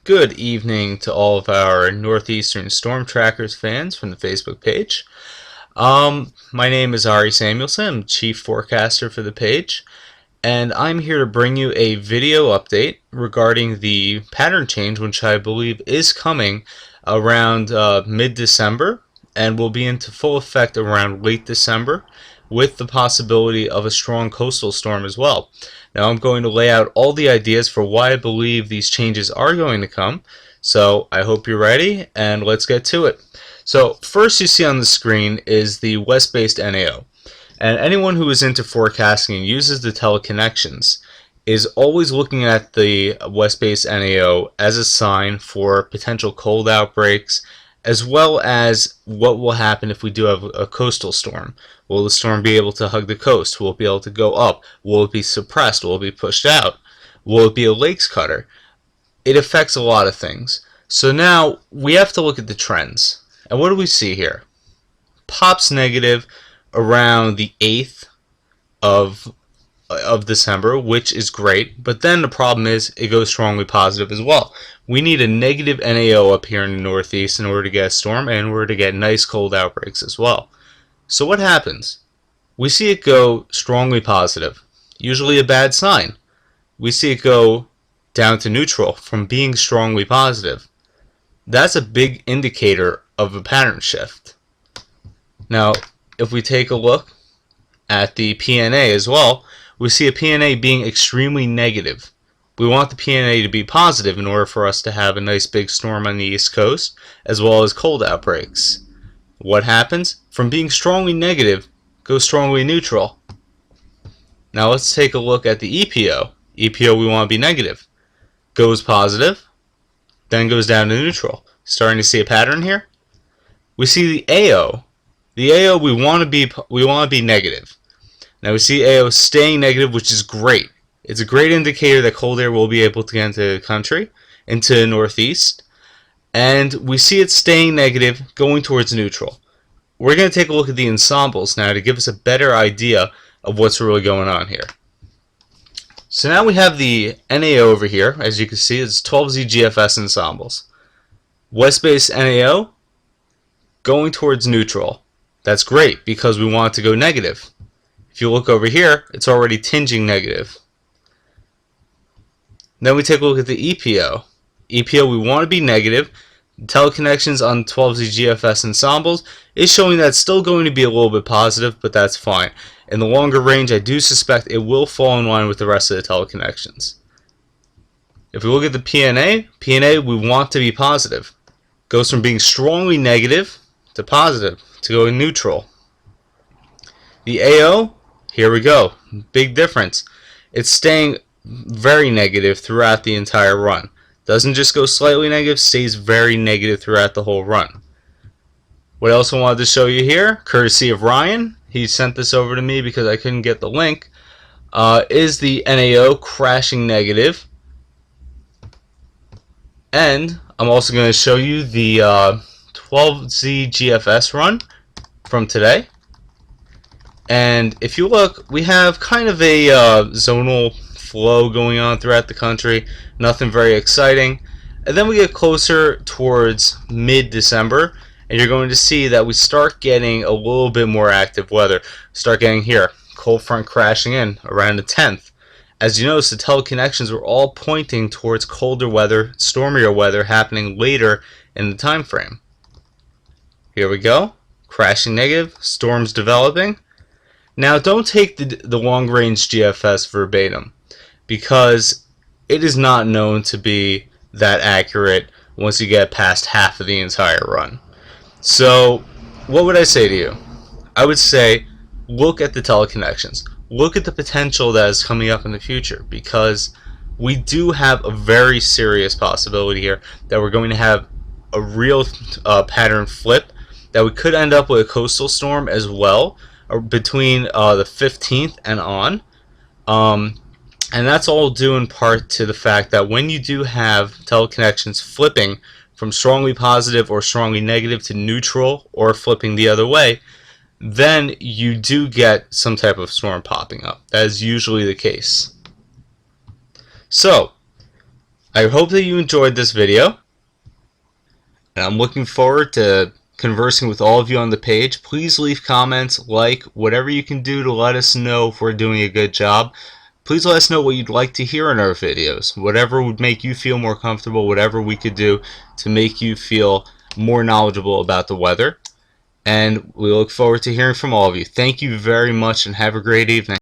Good evening to all of our Northeastern Storm Trackers fans from the Facebook page. My name is Ari Samuelson. I'm Chief Forecaster for the page, and I'm here to bring you a video update regarding the pattern change, which I believe is coming around mid-December and will be into full effect around late December, with the possibility of a strong coastal storm as well. Now I'm going to lay out all the ideas for why I believe these changes are going to come. So I hope you're ready, and let's get to it. So first you see on the screen is the west-based NAO. And anyone who is into forecasting and uses the teleconnections is always looking at the west-based NAO as a sign for potential cold outbreaks, as well as what will happen if we do have a coastal storm. Will the storm be able to hug the coast? Will it be able to go up? Will it be suppressed? Will it be pushed out? Will it be a lakes cutter? It affects a lot of things. So now we have to look at the trends. And what do we see here? Pops negative around the 8th of December, which is great, but then the problem is it goes strongly positive as well. We need a negative NAO up here in the Northeast in order to get a storm and in order to get nice cold outbreaks as well. So what happens? We see it go strongly positive, usually a bad sign. We see it go down to neutral from being strongly positive. That's a big indicator of a pattern shift. Now, if we take a look at the PNA as well, we see a PNA being extremely negative. We want the PNA to be positive in order for us to have a nice big storm on the East Coast, as well as cold outbreaks. What happens? From being strongly negative, goes strongly neutral. Now let's take a look at the EPO. EPO we want to be negative. Goes positive, then goes down to neutral. Starting to see a pattern here? We see the AO. The AO we want to be negative. Now we see AO staying negative, which is great. It's a great indicator that cold air will be able to get into the country, into the Northeast. And we see it staying negative, going towards neutral. We're going to take a look at the ensembles now to give us a better idea of what's really going on here. So now we have the NAO over here. As you can see, it's 12Z GFS ensembles. West-based NAO going towards neutral. That's great because we want it to go negative. If you look over here, it's already tinging negative. Then we take a look at the EPO. EPO we want to be negative. Teleconnections on 12Z GFS ensembles is showing that it's still going to be a little bit positive, but that's fine. In the longer range, I do suspect it will fall in line with the rest of the teleconnections. If we look at the PNA we want to be positive. Goes from being strongly negative to positive, to going neutral. The AO, here we go. Big difference. It's staying very negative throughout the entire run. Doesn't just go slightly negative, stays very negative throughout the whole run. What else I wanted to show you here, courtesy of Ryan, he sent this over to me because I couldn't get the link, is the NAO crashing negative. And I'm also going to show you the 12Z GFS run from today. And if you look, we have kind of a zonal flow going on throughout the country. Nothing very exciting. And then we get closer towards mid-December, and you're going to see that we start getting a little bit more active weather. Start getting here, cold front crashing in around the 10th. As you notice, the teleconnections were all pointing towards colder weather, stormier weather happening later in the time frame. Here we go, crashing negative, storms developing. Now don't take the long-range GFS verbatim, because it is not known to be that accurate once you get past half of the entire run. So what would I say to you? I would say look at the teleconnections. Look at the potential that is coming up in the future, because we do have a very serious possibility here that we're going to have a real pattern flip, that we could end up with a coastal storm as well, between the 15th and on. And that's all due in part to the fact that when you do have teleconnections flipping from strongly positive or strongly negative to neutral, or flipping the other way, then you do get some type of storm popping up. That is usually the case. So I hope that you enjoyed this video, and I'm looking forward to conversing with all of you on the page. Please leave comments, like, whatever you can do to let us know if we're doing a good job. Please let us know what you'd like to hear in our videos. Whatever would make you feel more comfortable, whatever we could do to make you feel more knowledgeable about the weather. And we look forward to hearing from all of you. Thank you very much and have a great evening.